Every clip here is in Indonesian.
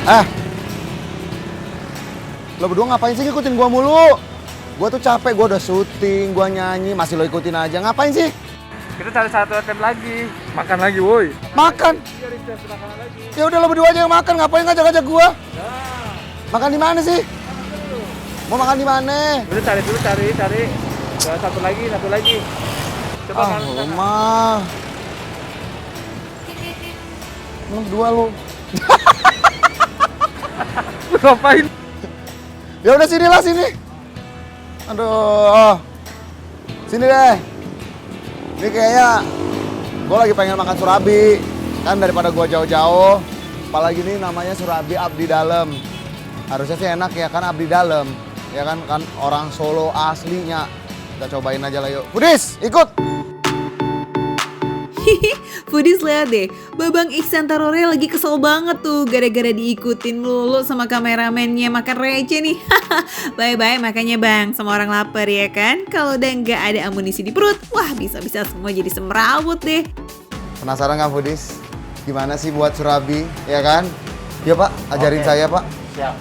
Eh, lo berdua ngapain sih ngikutin gua mulu? Gua tuh capek, gua udah syuting, gua nyanyi, masih lo ikutin aja. Ngapain sih? Kita cari satu item lagi. Makan lagi, woi. Makan. Ya udah lo berdua aja yang makan, ngapain ngajak-ngajak gua? Makan di mana sih? Mau makan di mana? Udah cari dulu, cari. Ya, satu lagi. Coba makan sana. Mah. Lo berdua lo. Lu ngapain? Ya udah sinilah sini. Aduh. Sini deh. Ini kayaknya gue lagi pengen makan surabi. Kan daripada gue jauh-jauh. Apalagi ini namanya surabi abdi dalam. Harusnya sih enak ya kan abdi dalam. Ya kan orang Solo aslinya. Kita cobain aja lah yuk. Budis, ikut. Foodies lihat deh, Babang Iksan Tarore lagi kesel banget tuh gara-gara diikutin melulu sama kameramennya makan receh nih. Bye-bye makanya bang, semua orang lapar ya kan? Kalau udah nggak ada amunisi di perut, wah bisa-bisa semua jadi semrawut deh. Penasaran nggak Budis? Gimana sih buat surabi, ya kan? Ya Pak, ajarin saya Pak. Siap.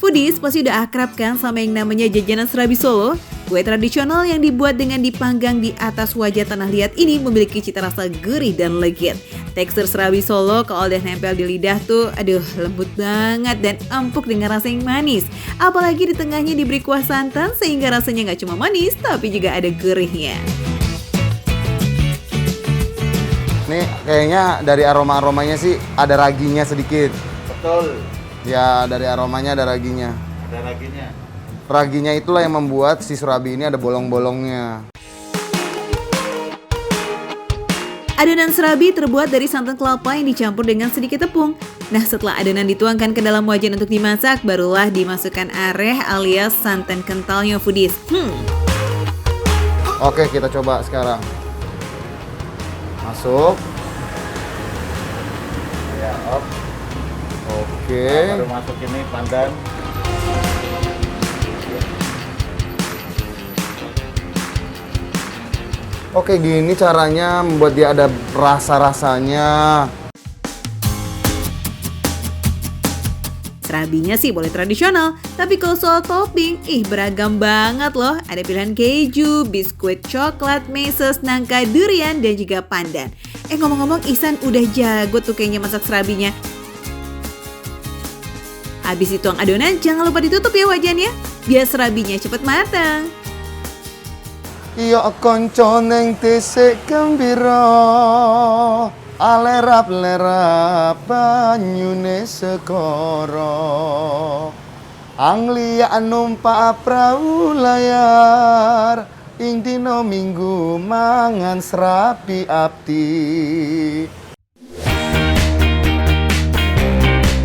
Foodies pasti udah akrab kan sama yang namanya jajanan serabi Solo? Kue tradisional yang dibuat dengan dipanggang di atas wajah tanah liat ini memiliki cita rasa gurih dan legit. Tekstur serabi Solo kalau udah nempel di lidah tuh, aduh lembut banget dan empuk dengan rasa yang manis. Apalagi di tengahnya diberi kuah santan sehingga rasanya nggak cuma manis tapi juga ada gurihnya. Nih kayaknya dari aroma-aromanya sih ada raginya sedikit. Betul. Ya dari aromanya ada raginya. Ada raginya. Raginya itulah yang membuat si surabi ini ada bolong-bolongnya. Adonan serabi terbuat dari santan kelapa yang dicampur dengan sedikit tepung. Nah setelah adonan dituangkan ke dalam wajan untuk dimasak, barulah dimasukkan areh alias santan kentalnya Foodies. Oke kita coba sekarang. Masuk. Ya, op. Oke. Baru masuk ini pandan. Oke gini caranya membuat dia ada rasa-rasanya. Serabinya sih boleh tradisional, tapi kalau soal topping, beragam banget loh. Ada pilihan keju, biskuit coklat, meses, nangka, durian, dan juga pandan. Ngomong-ngomong Ihsan udah jago tuh kayaknya masak serabinya. Habis dituang adonan, jangan lupa ditutup ya wajannya, biar serabinya cepet matang. Iya konco neng tisik gembira, alerap-lerap banyune segara. Anglia numpak prau layar, ing dina Minggu mangan serabi abdi.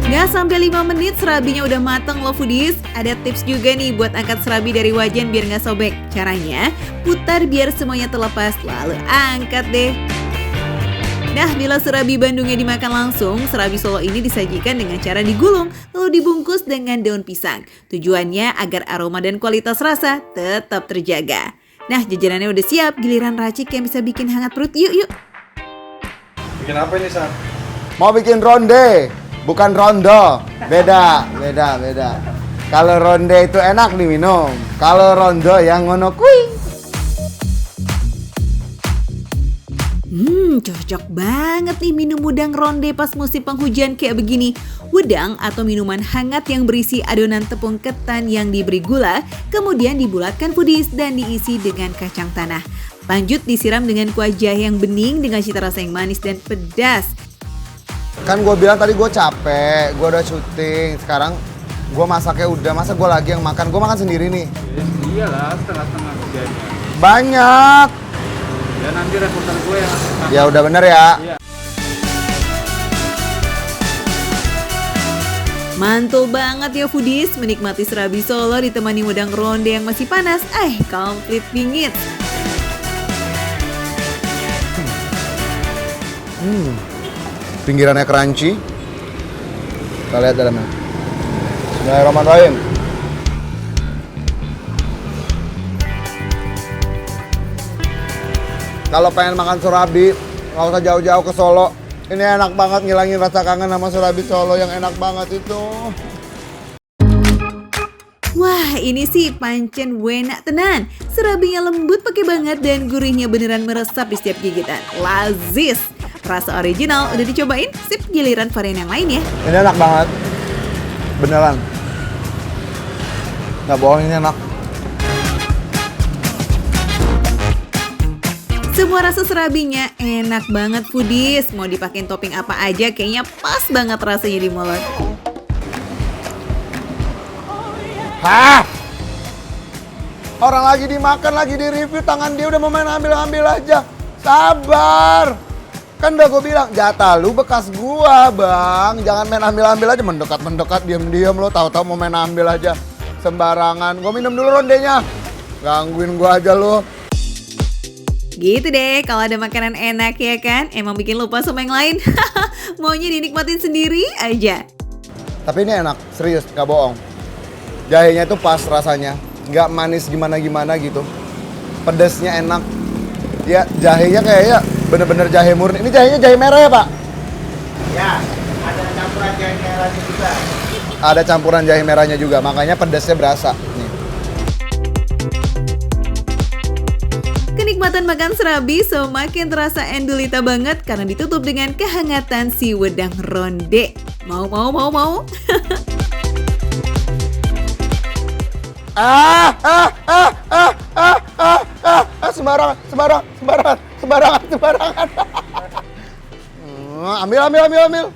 Nggak sampai 5 menit serabinya udah mateng loh Foodies. Ada tips juga nih buat angkat serabi dari wajan biar nggak sobek. Caranya, putar biar semuanya terlepas, lalu angkat deh. Nah, bila serabi Bandungnya dimakan langsung, serabi Solo ini disajikan dengan cara digulung, lalu dibungkus dengan daun pisang. Tujuannya agar aroma dan kualitas rasa tetap terjaga. Nah, jajanannya udah siap, giliran racik yang bisa bikin hangat perut. Yuk. Bikin apa ini, San? Mau bikin ronde, bukan rondo. Beda. Kalau ronde itu enak diminum. Kalau rondo yang ngono kuing. Cocok banget nih minum udang ronde pas musim penghujan kayak begini. Udang atau minuman hangat yang berisi adonan tepung ketan yang diberi gula, kemudian dibulatkan Foodies dan diisi dengan kacang tanah. Lanjut disiram dengan kuah jahe yang bening dengan cita rasa yang manis dan pedas. Kan gue bilang tadi gue capek, gue udah syuting. Sekarang gue masaknya udah, masa gue lagi yang makan? Gue makan sendiri nih. Iyalah, setengah-setengah kerjanya. Banyak. Ya nanti reporter gue yang Ya udah bener ya. Iya. Mantul banget ya Foodies, menikmati serabi Solo ditemani udang ronde yang masih panas. Komplit bingit. Pinggirannya crunchy. Kita lihat dalamnya. Bismillahirrahmanirrahim. Kalau pengen makan surabi Nggak usah jauh-jauh ke Solo. Ini enak banget ngilangin rasa kangen sama surabi Solo yang enak banget itu. Wah, ini sih pancen enak tenan. Serabinya lembut pakai banget dan gurihnya beneran meresap di setiap gigitan. Lazis. Rasa original udah dicobain, sip giliran varian yang lain ya. Ini enak banget. Beneran. Nggak bohong, ini enak. Semua rasa serabinya enak banget foodies. Mau dipakein topping apa aja kayaknya pas banget rasanya di mulut. Hah? Orang lagi dimakan, lagi di review, tangan dia udah mau main ambil-ambil aja. Sabar. Kan udah gue bilang, jatah lu bekas gua bang. Jangan main ambil-ambil aja, mendekat-mendekat, diam-diam lo. Tahu-tahu mau main ambil aja. Sembarangan. Gue minum dulu rondenya. Gangguin gua aja lo. Gitu deh, kalau ada makanan enak ya kan, emang bikin lupa sama yang lain. Maunya dinikmatin sendiri aja. Tapi ini enak, serius, gak bohong. Jahenya tuh pas rasanya, nggak manis gimana-gimana gitu. Pedesnya enak. Ya jahenya kayaknya bener-bener jahe murni. Ini jahenya jahe merah ya Pak? Ya, ada campuran jahe merahnya juga. Ada campuran jahe merahnya juga, makanya pedesnya berasa. Nih. Kenikmatan makan serabi semakin terasa endulita banget karena ditutup dengan kehangatan si wedang ronde. Mau. Sembarangan. Ambil.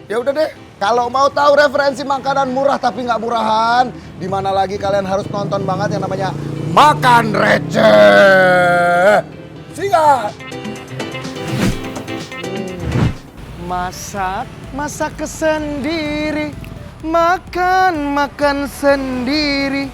Ya udah deh. Kalau mau tahu referensi makanan murah tapi nggak murahan, di mana lagi kalian harus nonton banget yang namanya Makan Receh. Sikat. Masak sendiri, makan sendiri,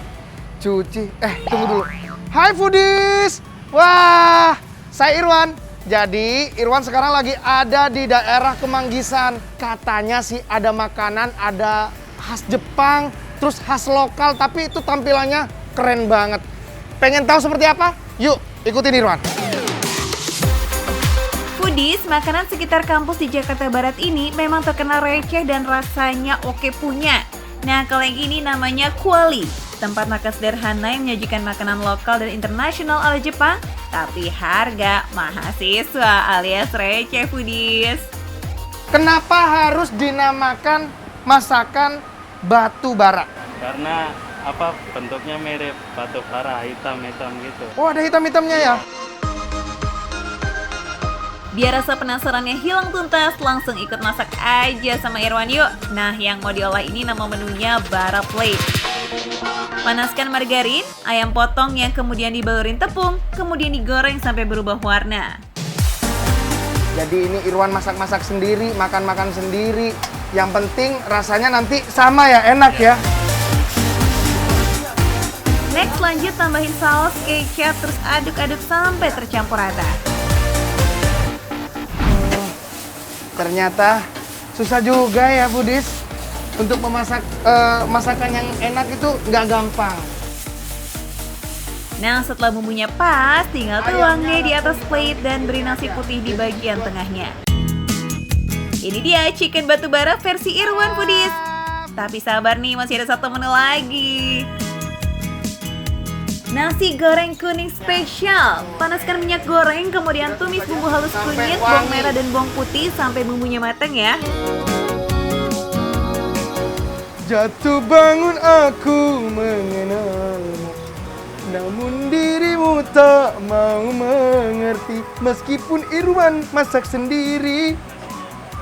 cuci. Tunggu dulu. Hai foodies. Wah, saya Irwan. Jadi Irwan sekarang lagi ada di daerah Kemanggisan. Katanya sih ada makanan, ada khas Jepang, terus khas lokal, tapi itu tampilannya keren banget. Pengen tahu seperti apa? Yuk, ikutin Irwan. Foodies, makanan sekitar kampus di Jakarta Barat ini memang terkenal receh dan rasanya oke punya. Nah, kalau yang ini namanya Kuali. Tempat makan sederhana yang menyajikan makanan lokal dan internasional ala Jepang, tapi harga mahasiswa alias receh foodies. Kenapa harus dinamakan masakan batu bara? Karena bentuknya mirip batu bara, hitam-hitam gitu. Oh, ada hitam-hitamnya ya? Biar rasa penasarannya hilang tuntas, langsung ikut masak aja sama Irwan yuk. Nah, yang mau diolah ini nama menunya bara plate. Panaskan margarin, ayam potong yang kemudian dibalurin tepung, kemudian digoreng sampai berubah warna. Jadi ini Irwan masak-masak sendiri, makan-makan sendiri. Yang penting rasanya nanti sama ya, enak ya. Next, lanjut tambahin saus, kecap, terus aduk-aduk sampai tercampur rata. Ternyata susah juga ya foodies. Untuk memasak masakan yang enak itu nggak gampang. Nah, setelah bumbunya pas, tinggal tuang deh di atas plate dan beri nasi putih di bagian tengahnya. Ini dia chicken batu bara versi Irwan foodies. Tapi sabar nih, masih ada satu menu lagi. Nasi goreng kuning spesial. Panaskan minyak goreng, kemudian tumis bumbu halus kunyit, bawang merah dan bawang putih sampai bumbunya matang ya. Jatuh bangun aku mengenalmu, namun dirimu tak mau mengerti. Meskipun Irwan masak sendiri,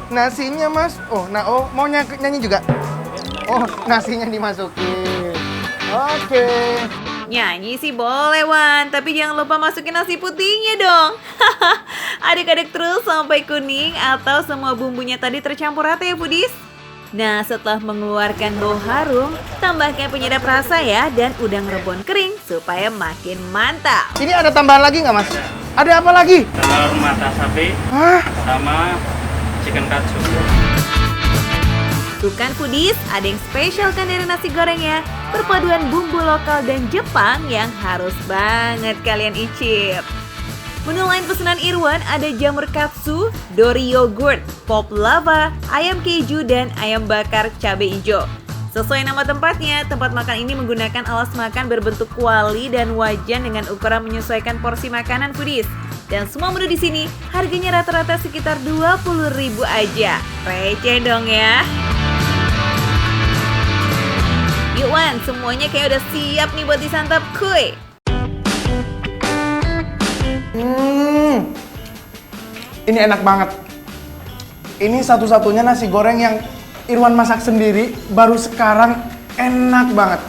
nasinya mau nyanyi juga? Oh, nasinya dimasukin. Oke. Nyanyi sih boleh Wan, tapi jangan lupa masukin nasi putihnya dong. Aduk-aduk terus sampai kuning atau semua bumbunya tadi tercampur rata ya foodies. Nah, setelah mengeluarkan bau harum, tambahkan penyedap rasa ya dan udang rebon kering supaya makin mantap. Ini ada tambahan lagi nggak mas? Ada apa lagi? Telur mata sapi sama chicken katsu. Tuh kan foodies, ada yang spesial kan dari nasi gorengnya. Perpaduan bumbu lokal dan Jepang yang harus banget kalian icip. Menu lain pesanan Irwan ada jamur katsu, dori yogurt, pop lava, ayam keju, dan ayam bakar cabai hijau. Sesuai nama tempatnya, tempat makan ini menggunakan alas makan berbentuk kuali dan wajan dengan ukuran menyesuaikan porsi makanan foodies. Dan semua menu di sini harganya rata-rata sekitar 20.000 aja. Receh dong ya. Yuk Wan, semuanya kayak udah siap nih buat disantap, kuy. Ini enak banget. Ini satu-satunya nasi goreng yang Irwan masak sendiri, baru sekarang enak banget.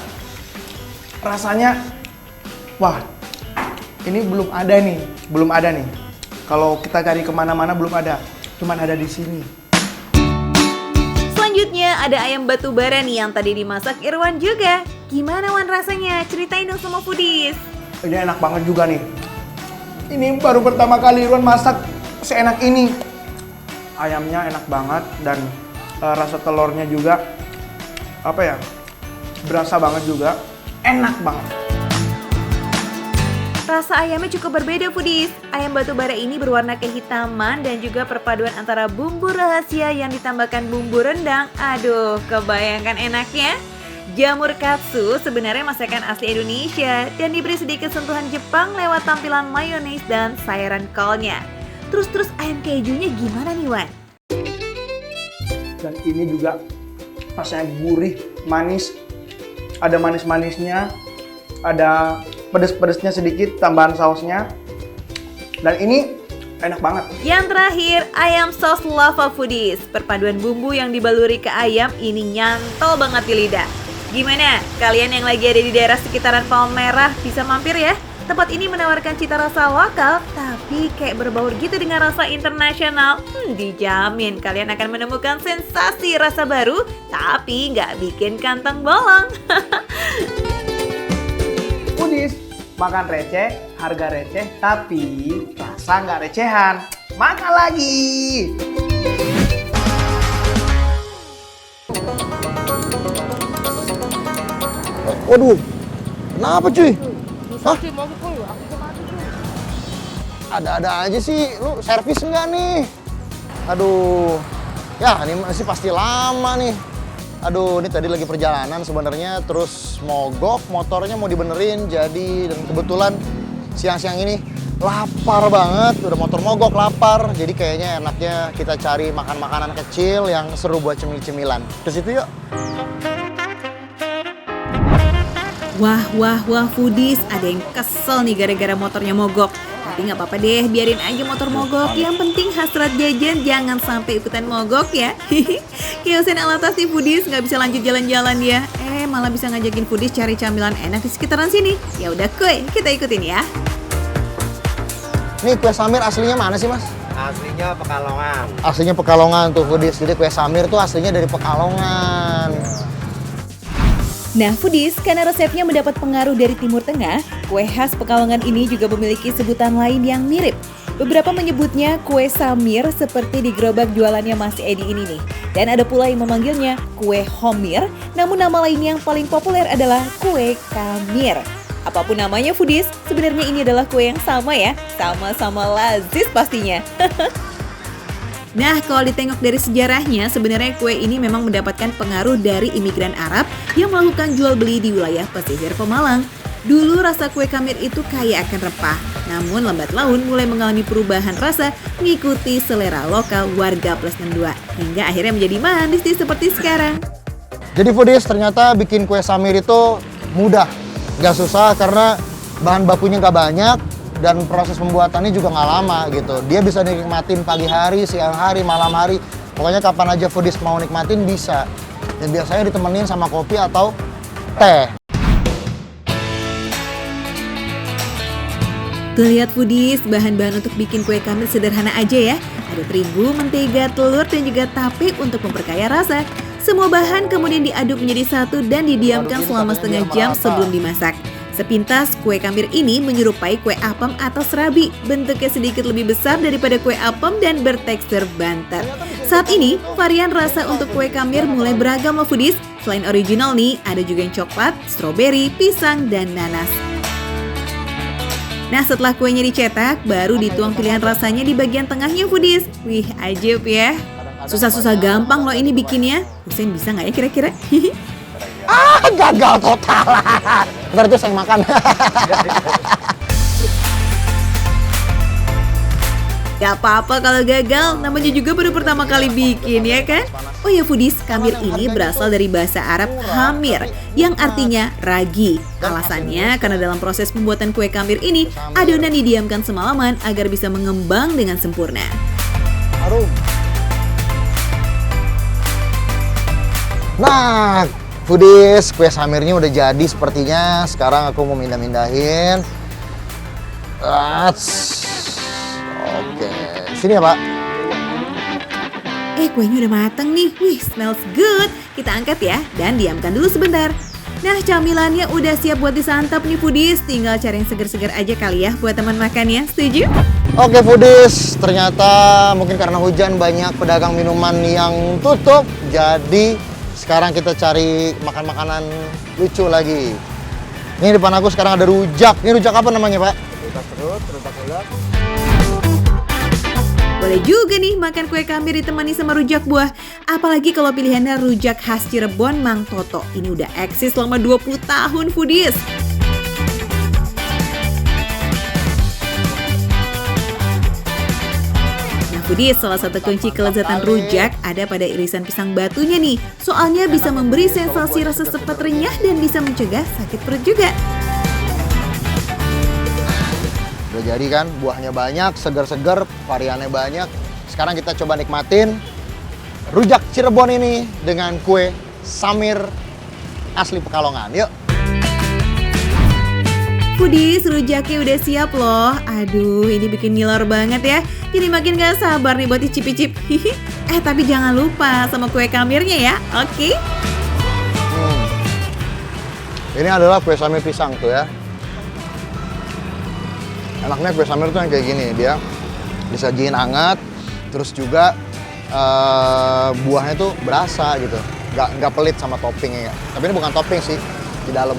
Rasanya, wah, ini belum ada nih. Kalau kita cari kemana-mana belum ada, cuman ada di sini. Selanjutnya ada ayam batu bara nih yang tadi dimasak Irwan juga. Gimana Wan rasanya? Ceritain dong sama foodies. Ini enak banget juga nih. Ini baru pertama kali Irwan masak seenak ini. Ayamnya enak banget dan rasa telurnya juga berasa banget juga, enak banget. Rasa ayamnya cukup berbeda foodies. Ayam batu bara ini berwarna kehitaman dan juga perpaduan antara bumbu rahasia yang ditambahkan bumbu rendang. Aduh, kebayangkan enaknya. Jamur katsu sebenarnya masakan asli Indonesia dan diberi sedikit sentuhan Jepang lewat tampilan mayones dan sayuran kolnya. Terus ayam kejunya gimana nih Wan? Dan ini juga rasanya gurih, manis. Ada manis-manisnya, ada pedes-pedesnya sedikit, tambahan sausnya. Dan ini enak banget. Yang terakhir, ayam sos lava foodies. Perpaduan bumbu yang dibaluri ke ayam ini nyantol banget di lidah. Gimana? Kalian yang lagi ada di daerah sekitaran Palmerah bisa mampir ya. Tempat ini menawarkan cita rasa lokal, tapi kayak berbaur gitu dengan rasa internasional. Dijamin kalian akan menemukan sensasi rasa baru, tapi nggak bikin kantong bolong. Foodies, makan receh, harga receh, tapi rasa nggak recehan. Makan lagi! Waduh, kenapa cuy? Hah? Ada-ada aja sih, lu servis enggak nih? Aduh, ya ini masih pasti lama nih. Aduh, ini tadi lagi perjalanan sebenarnya, terus mogok, motornya mau dibenerin, jadi dan kebetulan siang-siang ini lapar banget, udah motor mogok lapar, jadi kayaknya enaknya kita cari makan makanan kecil yang seru buat cemil-cemilan. Ke situ yuk. Wah foodies, ada yang kesel nih gara-gara motornya mogok. Tapi nggak apa-apa deh, biarin aja motor mogok. Yang penting hasrat jajan jangan sampai ikutan mogok ya. Kiyosen Alatas nih foodies, nggak bisa lanjut jalan-jalan ya. Malah bisa ngajakin foodies cari camilan enak di sekitaran sini. Ya udah kuy, kita ikutin ya. Nih kue Samir aslinya mana sih mas? Aslinya Pekalongan. Aslinya Pekalongan tuh foodies, jadi kue Samir tuh aslinya dari Pekalongan. Nah foodies, karena resepnya mendapat pengaruh dari Timur Tengah, kue khas Pekalongan ini juga memiliki sebutan lain yang mirip. Beberapa menyebutnya kue Samir seperti di gerobak jualannya Mas Edi ini nih. Dan ada pula yang memanggilnya kue Homir, namun nama lain yang paling populer adalah kue Kamir. Apapun namanya foodies, sebenarnya ini adalah kue yang sama ya, sama-sama lazis pastinya. Nah, kalau ditengok dari sejarahnya, sebenarnya kue ini memang mendapatkan pengaruh dari imigran Arab yang melakukan jual beli di wilayah pesisir Pemalang. Dulu rasa kue Kamir itu kaya akan rempah, namun lambat laun mulai mengalami perubahan rasa mengikuti selera lokal warga plus 62, hingga akhirnya menjadi manis seperti sekarang. Jadi foodies, ternyata bikin kue Samir itu mudah, nggak susah karena bahan bakunya nggak banyak. Dan proses pembuatannya juga nggak lama gitu. Dia bisa dinikmatin pagi hari, siang hari, malam hari. Pokoknya kapan aja foodies mau nikmatin bisa. Dan biasanya ditemenin sama kopi atau teh. Tuh lihat foodies, bahan-bahan untuk bikin kue Kamir sederhana aja ya. Ada terigu, mentega, telur, dan juga tape untuk memperkaya rasa. Semua bahan kemudian diaduk menjadi satu dan didiamkan selama setengah jam sebelum dimasak. Sepintas, kue Kamir ini menyerupai kue apem atau serabi. Bentuknya sedikit lebih besar daripada kue apem dan bertekstur bantet. Saat ini, varian rasa untuk kue Kamir mulai beragam loh foodies. Selain original nih, ada juga yang coklat, stroberi, pisang, dan nanas. Nah, setelah kuenya dicetak, baru dituang pilihan rasanya di bagian tengahnya foodies. Wih, ajaib ya. Susah-susah gampang loh ini bikinnya. Husein bisa nggak ya kira-kira? Gagal total. Ntar itu saya makan. Gak apa-apa kalau gagal, namanya juga baru pertama kali bikin ya kan? Oh ya foodies, kamir ini berasal dari bahasa Arab hamir yang artinya ragi. Alasannya karena dalam proses pembuatan kue kamir ini, adonan didiamkan semalaman agar bisa mengembang dengan sempurna. Harum. Nah, foodies, kue samirnya udah jadi sepertinya. Sekarang aku mau mindah-mindahin. Oke, sini ya Pak. Kuenya udah mateng nih. Wih, smells good. Kita angkat ya dan diamkan dulu sebentar. Nah, camilannya udah siap buat disantap nih foodies. Tinggal cari yang seger-seger aja kali ya buat teman makannya. Setuju? Oke foodies, ternyata mungkin karena hujan banyak pedagang minuman yang tutup. Jadi sekarang kita cari makan makanan lucu lagi. Ini depan aku sekarang ada rujak. Ini rujak apa namanya Pak? Rujak perut, rujak ulat. Boleh juga nih makan kue kamir ditemani sama rujak buah. Apalagi kalau pilihannya rujak khas Cirebon Mang Toto. Ini udah eksis selama 20 tahun foodies. Nah foodies, salah satu kunci kelezatan rujak ada pada irisan pisang batunya nih. Soalnya bisa memberi sensasi rasa cepat renyah dan bisa mencegah sakit perut juga. Udah jadi kan, buahnya banyak, segar-segar, variannya banyak. Sekarang kita coba nikmatin rujak Cirebon ini dengan kue samir asli Pekalongan. Yuk. Foodies, rujaknya udah siap loh. Aduh, ini bikin ngiler banget ya. Jadi makin gak sabar nih buat icip-icip. Tapi jangan lupa sama kue kamirnya ya, oke? Ini adalah kue samir pisang tuh ya. Enaknya kue samir tuh yang kayak gini, dia disajiin hangat, terus juga buahnya tuh berasa gitu, nggak pelit sama toppingnya. Tapi ini bukan topping sih, di dalam.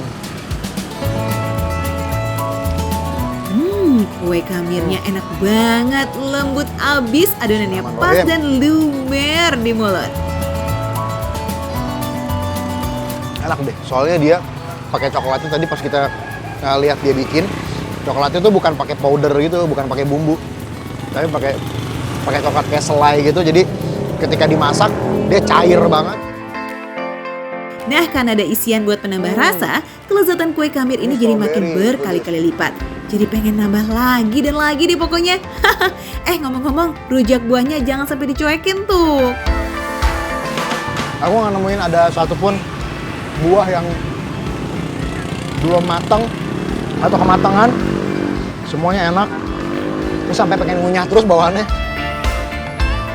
Kue kamirnya enak banget, lembut abis, adonannya pas dan lumer di mulut. Enak deh, soalnya dia pakai coklatnya tadi pas kita lihat dia bikin. Coklatnya tuh bukan pakai powder gitu, bukan pakai bumbu, tapi pakai coklat kayak selai gitu. Jadi ketika dimasak dia cair banget. Nah, karena ada isian buat penambah rasa, kelezatan kue kamir ini jadi makin berkali-kali lipat. Jadi pengen nambah lagi dan lagi deh pokoknya. Ngomong-ngomong, rujak buahnya jangan sampai dicuekin tuh. Aku nggak nemuin ada satupun buah yang belum matang atau kematangan. Semuanya enak, terus sampai pengen ngunyah terus bawaannya.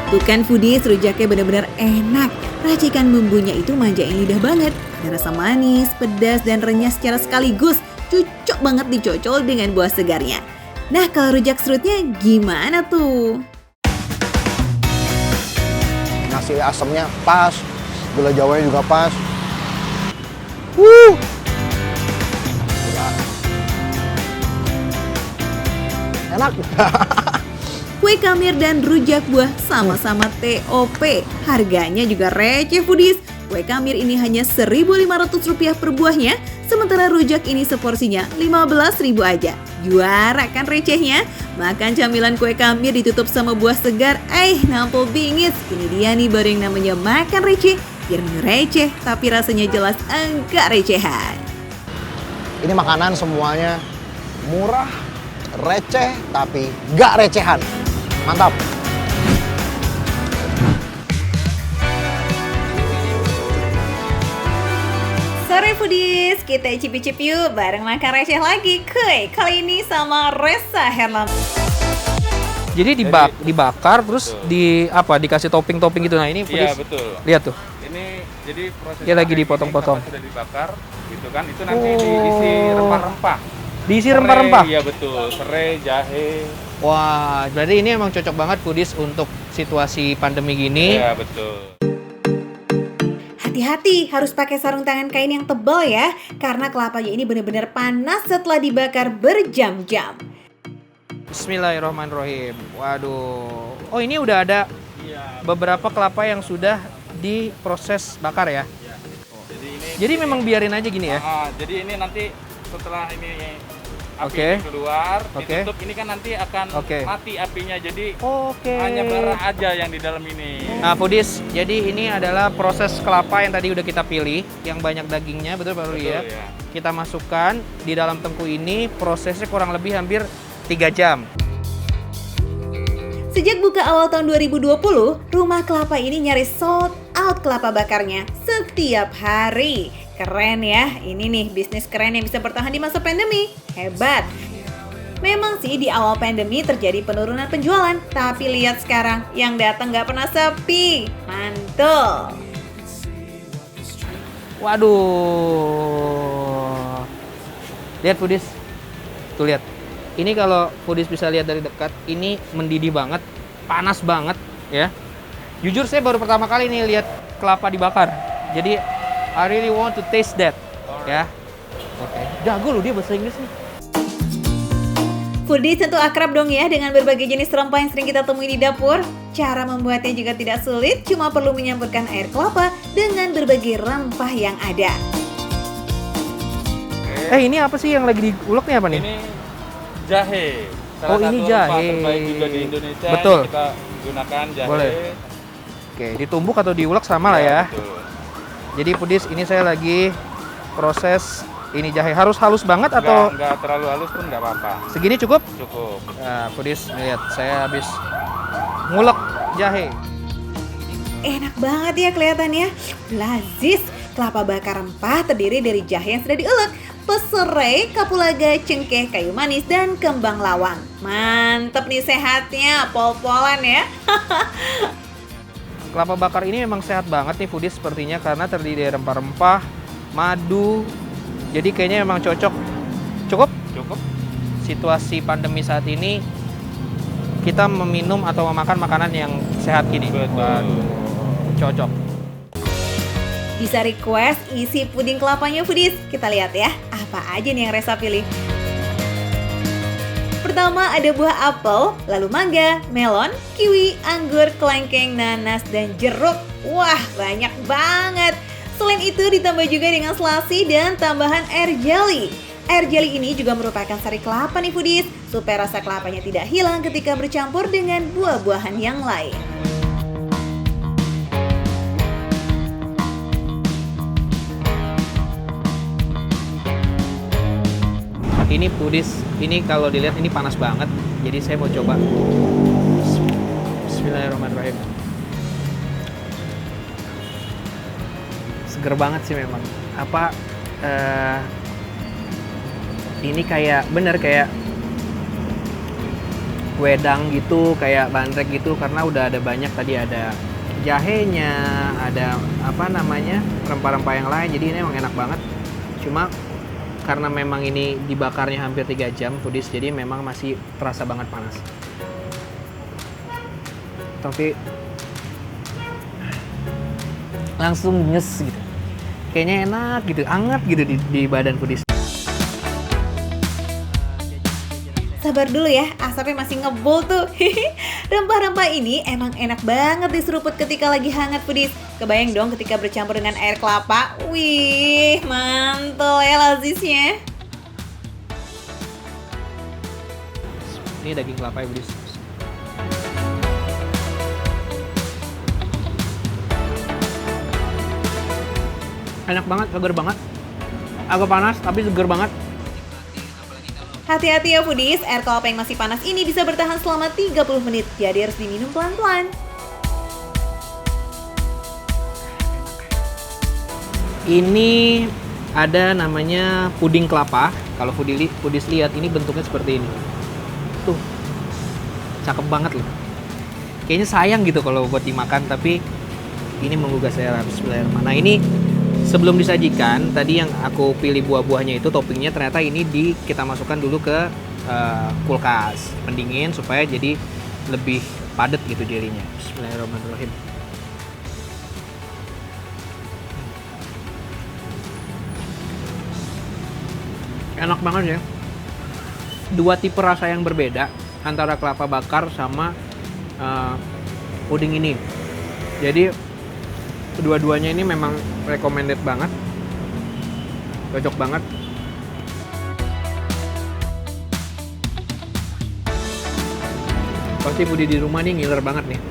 Tuh kan foodies, rujaknya benar-benar enak. Racikan bumbunya itu manjain lidah banget. Ada rasa manis, pedas, dan renyah secara sekaligus. Cocok banget dicocol dengan buah segarnya. Nah, kalau rujak serutnya gimana tuh? Nasi asamnya pas, gula jawanya juga pas. Enak. Kue kamir dan rujak buah sama-sama TOP. Harganya juga receh foodies. Kue kamir ini hanya Rp1.500 per buahnya, sementara rujak ini seporsinya Rp15.000 aja. Juara kan recehnya? Makan camilan kue kamir ditutup sama buah segar, nampol bingit. Ini dia nih baru yang namanya makan receh. Biar receh, tapi rasanya jelas enggak recehan. Ini makanan semuanya murah, receh, tapi nggak recehan. Mantap. Sore foodies, kita icip-icip yuk bareng makan receh lagi. Kali ini sama Reza Herlambang. Jadi dibakar terus dikasih topping-topping gitu. Nah, ini Iya, foodies. betul. Lihat tuh. Ini jadi proses Dia lagi dipotong-potong. sudah dibakar gitu kan. Itu nanti diisi rempah-rempah. Diisi Serai, rempah-rempah. Iya, betul. Serai, jahe. Wah, berarti ini emang cocok banget foodies untuk situasi pandemi gini. Iya, betul. Hati-hati, harus pakai sarung tangan kain yang tebal ya, karena kelapanya ini benar-benar panas setelah dibakar berjam-jam. Bismillahirrahmanirrahim. Waduh. Oh, ini udah ada beberapa kelapa yang sudah diproses bakar ya. Jadi memang biarin aja gini ya. Jadi ini nanti setelah ini api Oke. keluar, Oke. ditutup, ini kan nanti akan Oke. mati apinya. Jadi Oke. hanya bara aja yang di dalam ini. Nah, foodies, jadi ini adalah proses kelapa yang tadi udah kita pilih, yang banyak dagingnya, betul Pak Ruli ya? Betul, ya. Kita masukkan di dalam tengku ini, prosesnya kurang lebih hampir 3 jam. Sejak buka awal tahun 2020, rumah kelapa ini nyaris sold out kelapa bakarnya setiap hari. Keren ya, ini nih bisnis keren yang bisa bertahan di masa pandemi. Hebat. Memang sih di awal pandemi terjadi penurunan penjualan, tapi lihat sekarang yang datang nggak pernah sepi. Mantul. Waduh. Lihat foodies. Tuh lihat. Ini kalau foodies bisa lihat dari dekat, ini mendidih banget, panas banget ya. Jujur saya baru pertama kali nih lihat kelapa dibakar. Jadi I really want to taste that. Ya. Oke. Jago loh dia bahasa Inggris nih. Foodies tentu akrab dong ya dengan berbagai jenis rempah yang sering kita temui di dapur. Cara membuatnya juga tidak sulit, cuma perlu menyampurkan air kelapa dengan berbagai rempah yang ada. Ini apa sih yang lagi diulek nih apa nih? Ini jahe. Oh, ini satu jahe. rempah terbaik juga di Indonesia. Betul. Kita gunakan jahe. Boleh. Oke, ditumbuk atau diulek sama lah ya. Betul. Jadi foodies, ini saya lagi proses ini jahe. Harus halus banget atau Nggak terlalu halus pun nggak apa-apa. segini cukup? Cukup. Nah, foodies, lihat saya habis ngulek jahe. Enak banget ya kelihatannya. Lazis, kelapa bakar rempah terdiri dari jahe yang sudah diulek, peserai, kapulaga, cengkeh, kayu manis, dan kembang lawang. Mantep nih sehatnya, pol-polan ya. Kelapa bakar ini memang sehat banget nih foodies sepertinya karena terdiri dari rempah-rempah, madu. Jadi kayaknya memang cocok. Cukup? Cukup. Situasi pandemi saat ini kita meminum atau memakan makanan yang sehat gini. Betul. Cocok. Bisa request isi puding kelapanya foodies. Kita lihat ya, apa aja nih yang Resa pilih. Pertama ada buah apel, lalu mangga, melon, kiwi, anggur, kelengkeng, nanas, dan jeruk. Wah, banyak banget. Selain itu ditambah juga dengan selasi dan tambahan air jelly. Air jelly ini juga merupakan sari kelapa nih foodies, supaya rasa kelapanya tidak hilang ketika bercampur dengan buah-buahan yang lain. Ini foodies, ini kalau dilihat ini panas banget. Jadi saya mau coba. Bismillahirrahmanirrahim. Seger banget sih memang. Apa ini kayak bener kayak wedang gitu, kayak bandrek gitu karena udah ada banyak tadi ada jahenya, ada apa namanya rempah-rempah yang lain. Jadi ini emang enak banget. Cuma karena memang ini dibakarnya hampir 3 jam foodies, jadi memang masih terasa banget panas. Tapi langsung nyes gitu. Kayaknya enak gitu, anget gitu di badan foodies. Sabar dulu ya, asapnya masih ngebul tuh. Rempah-rempah ini emang enak banget diseruput ketika lagi hangat foodies. Kebayang dong ketika bercampur dengan air kelapa. Wih, mantul ya lazisnya. Ini daging kelapa ya foodies. Enak banget, seger banget. Agak panas tapi seger banget. Hati-hati ya foodies, air kelapa yang masih panas ini bisa bertahan selama 30 menit. Jadi harus diminum pelan-pelan. Ini ada namanya puding kelapa. Kalau foodies lihat ini bentuknya seperti ini. Tuh, cakep banget loh. Kayaknya sayang gitu kalau buat dimakan, tapi ini menggugah selera. Bismillahirrahmanirrahim. Nah ini sebelum disajikan, tadi yang aku pilih buah-buahnya itu toppingnya ternyata ini kita masukkan dulu ke kulkas pendingin supaya jadi lebih padat gitu jadinya. Bismillahirrahmanirrahim. Enak banget ya. Dua tipe rasa yang berbeda. antara kelapa bakar sama puding ini. Jadi kedua-duanya ini memang recommended banget, cocok banget. Pasti Budi di rumah nih ngiler banget nih.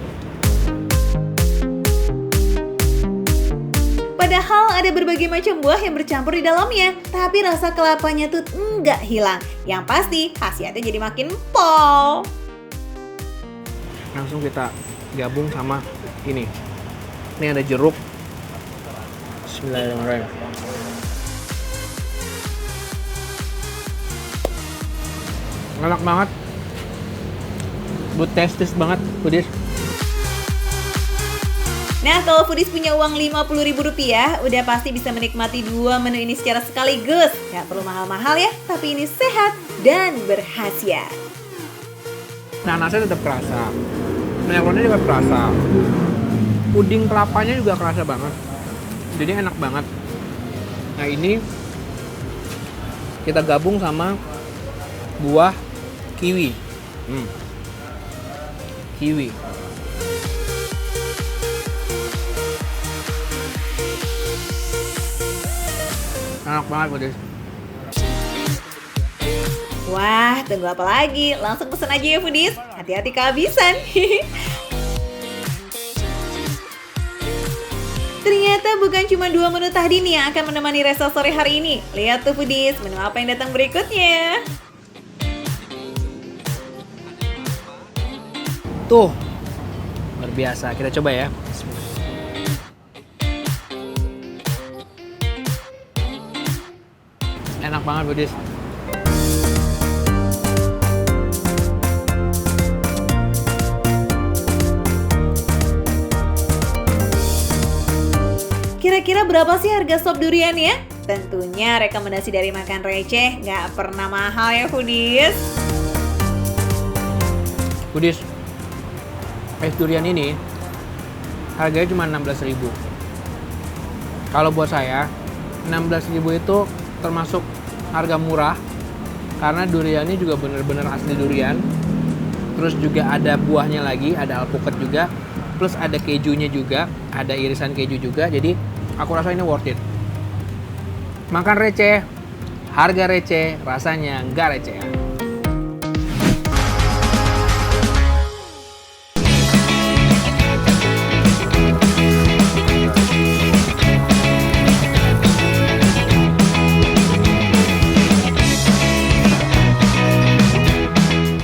Padahal ada berbagai macam buah yang bercampur di dalamnya, tapi rasa kelapanya tuh nggak hilang. Yang pasti khasiatnya jadi makin pol. Langsung kita gabung sama ini. Ini ada jeruk. Bismillahirrahmanirrahim. Enak banget. Good taste banget, Budis. Nah, kalau Foodies punya uang Rp50.000, udah pasti bisa menikmati dua menu ini secara sekaligus. Gak perlu mahal-mahal ya, tapi ini sehat dan berkhasiat. Nanasnya tetap kerasa, melonnya juga kerasa, puding kelapanya juga kerasa banget, jadi enak banget. Nah ini kita gabung sama buah kiwi. Kiwi. Enak banget, Budis. Wah, tunggu apa lagi? Langsung pesen aja ya Foodies. Hati-hati kehabisan. Ternyata bukan cuma dua menu tadi nih yang akan menemani Resa sore hari ini. Lihat tuh Foodies, menu apa yang datang berikutnya. Tuh, luar biasa. Kita coba ya. Enak banget, Budis. Kira-kira berapa sih harga sop durian ya? Tentunya rekomendasi dari Makan Receh nggak pernah mahal ya Foodies. Budis, es durian ini harganya cuma 16.000. Kalau buat saya, 16.000 itu termasuk harga murah karena duriannya juga bener-bener asli durian. Terus juga ada buahnya lagi, ada alpukat juga, plus ada kejunya juga, ada irisan keju juga. Jadi aku rasa ini worth it. Makan receh, harga receh, rasanya nggak receh.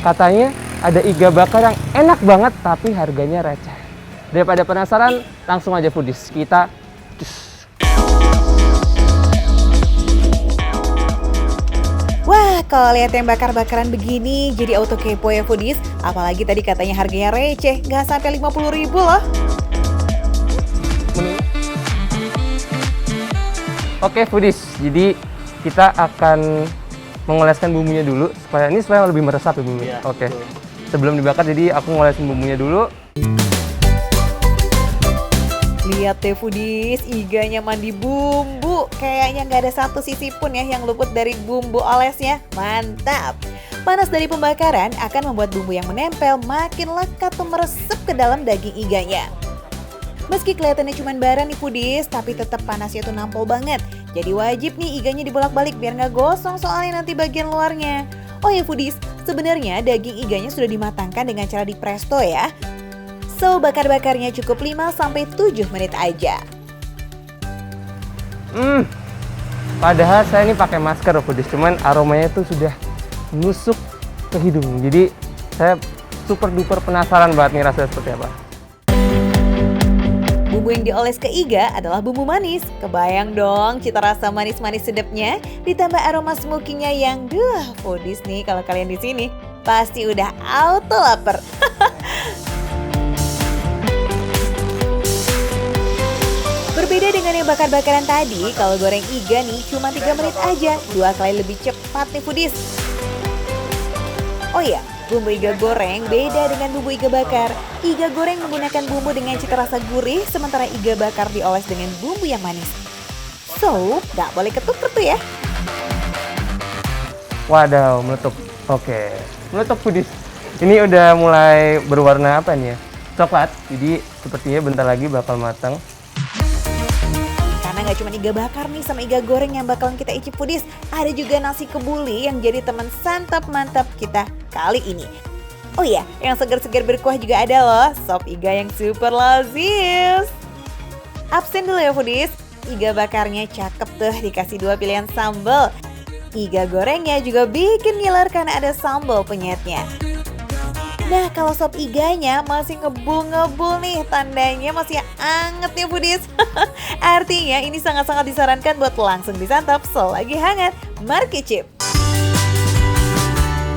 Katanya ada iga bakar yang enak banget tapi harganya receh. Daripada penasaran, langsung aja Foodies. Kita cus. Wah, kalau lihat yang bakar-bakaran begini jadi auto kepo ya Foodies. Apalagi tadi katanya harganya receh, nggak sampai 50.000 loh. Oke Foodies, jadi kita akan mengoleskan bumbunya dulu supaya lebih meresap ya bumbunya. Iya, Oke. betul. Sebelum dibakar jadi aku ngolesin bumbunya dulu. Lihat deh Foodies, iganya mandi bumbu. Kayaknya nggak ada satu sisi pun ya yang luput dari bumbu olesnya. Mantap! Panas dari pembakaran akan membuat bumbu yang menempel makin lekat tuh meresap ke dalam daging iganya. Meski kelihatannya cuma bara nih Foodies, tapi tetap panasnya tuh nampol banget. Jadi wajib nih iganya dibolak-balik biar nggak gosong soalnya nanti bagian luarnya. Oh ya Foodies, sebenarnya daging iganya sudah dimatangkan dengan cara di presto ya. So, bakar-bakarnya cukup 5-7 menit aja. Padahal saya ini pakai masker loh Foodies, cuman aromanya tuh sudah nusuk ke hidung. Jadi saya super duper penasaran banget nih rasanya seperti apa. Bumbu yang dioles ke iga adalah bumbu manis. Kebayang dong cita rasa manis-manis sedapnya, ditambah aroma smokinya yang Foodies nih kalau kalian di sini pasti udah auto lapar. Berbeda dengan yang bakar-bakaran tadi, kalau goreng iga nih cuma 3 menit aja, 2 kali lebih cepat nih Foodies. Oh iya, bumbu iga goreng beda dengan bumbu iga bakar. Iga goreng menggunakan bumbu dengan cita rasa gurih, sementara iga bakar dioles dengan bumbu yang manis. So, nggak boleh ketuker tuh ya. Wadaw, meletup. Oke, meletup Foodies. Ini udah mulai berwarna apa nih ya? Coklat. Jadi sepertinya bentar lagi bakal matang. Karena nggak cuma iga bakar nih sama iga goreng yang bakalan kita icip foodies, ada juga nasi kebuli yang jadi teman santap mantap kita kali ini. Oh iya, yang segar-segar berkuah juga ada loh, sop iga yang super lazis. Absen dulu ya foodies, iga bakarnya cakep tuh dikasih 2 pilihan sambal. Iga gorengnya juga bikin ngiler karena ada sambal penyetnya. Nah, kalau sop iganya masih ngebul-ngebul nih, tandanya masih anget nih foodies. Artinya ini sangat-sangat disarankan buat langsung disantap selagi hangat. Mari kicip.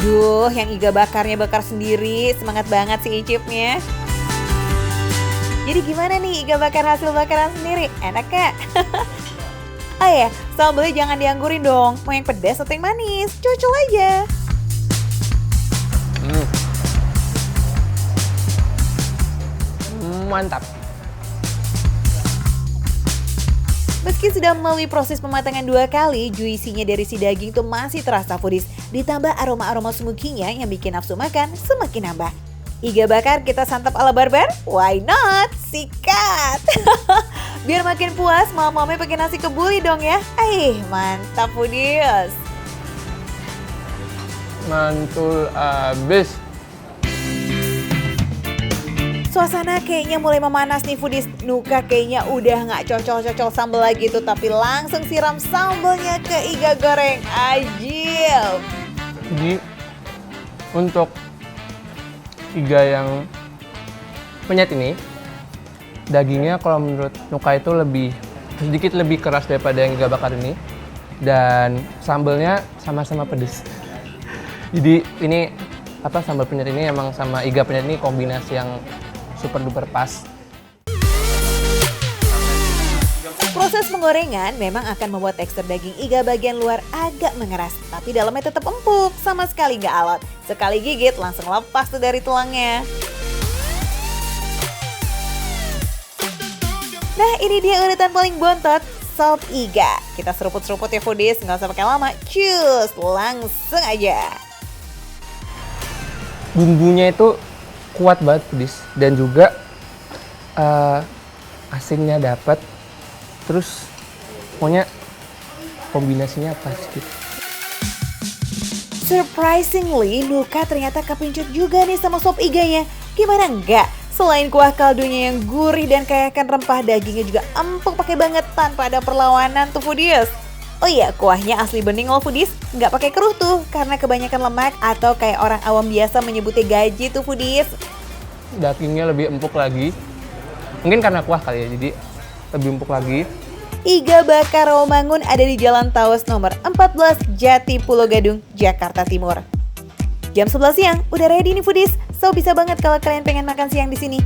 Duh, yang iga bakarnya bakar sendiri, semangat banget sih icipnya. Jadi gimana nih iga bakar hasil bakaran sendiri? Enak gak? Oh ya, sambalnya jangan dianggurin dong. Mau yang pedas atau yang manis? Cocol aja. Mantap. Meski sudah melalui proses pematangan 2 kali, juicy-nya dari si daging tuh masih terasa foodies. Ditambah aroma-aroma smoky-nya yang bikin nafsu makan semakin nambah. Iga bakar kita santap ala barbar? Why not? Sikat! Biar makin puas, mama-mama pakai nasi kebuli dong ya. Mantap foodies. Mantul abis. Suasana kayaknya mulai memanas nih foodies. Nuka kayaknya udah nggak cocol-cocol sambal lagi tuh, tapi langsung siram sambalnya ke iga goreng. Ajil. Jadi untuk iga yang penyet ini, dagingnya kalau menurut Nuka itu sedikit lebih keras daripada yang iga bakar ini, dan sambalnya sama-sama pedes. Jadi ini sambal penyet ini emang sama iga penyet ini kombinasi yang super duper pas. Proses penggorengan memang akan membuat tekstur daging iga bagian luar agak mengeras, tapi dalamnya tetap empuk, sama sekali nggak alot. Sekali gigit langsung lepas tuh dari tulangnya. Nah, ini dia urutan paling bontot, sop iga. Kita seruput-seruput ya foodies, nggak usah pakai lama. Cus, langsung aja. Bumbunya itu kuat banget pedis, dan juga asinnya dapat, terus pokoknya kombinasinya pas gitu. Surprisingly, Nuka ternyata kepincut juga nih sama sop iganya. Gimana enggak? Selain kuah kaldunya yang gurih dan kaya akan rempah, dagingnya juga empuk pakai banget tanpa ada perlawanan tuh foodies. Oh iya, kuahnya asli bening loh foodies, nggak pakai keruh tuh karena kebanyakan lemak atau kayak orang awam biasa menyebutnya gaji tuh foodies. Dagingnya lebih empuk lagi, mungkin karena kuah kali ya, jadi lebih empuk lagi. Iga bakar Rawamangun ada di Jalan Tawas nomor 14 Jati Pulo Gadung, Jakarta Timur. Jam 11 siang udah ready nih foodies, so bisa banget kalau kalian pengen makan siang di sini.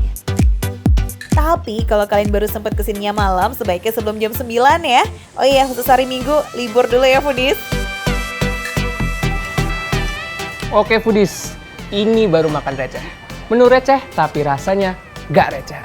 Tapi kalau kalian baru sempat kesininya malam, sebaiknya sebelum jam 9 ya. Oh iya, khusus hari Minggu, libur dulu ya foodies. Oke foodies, ini baru makan receh. Menu receh tapi rasanya gak receh.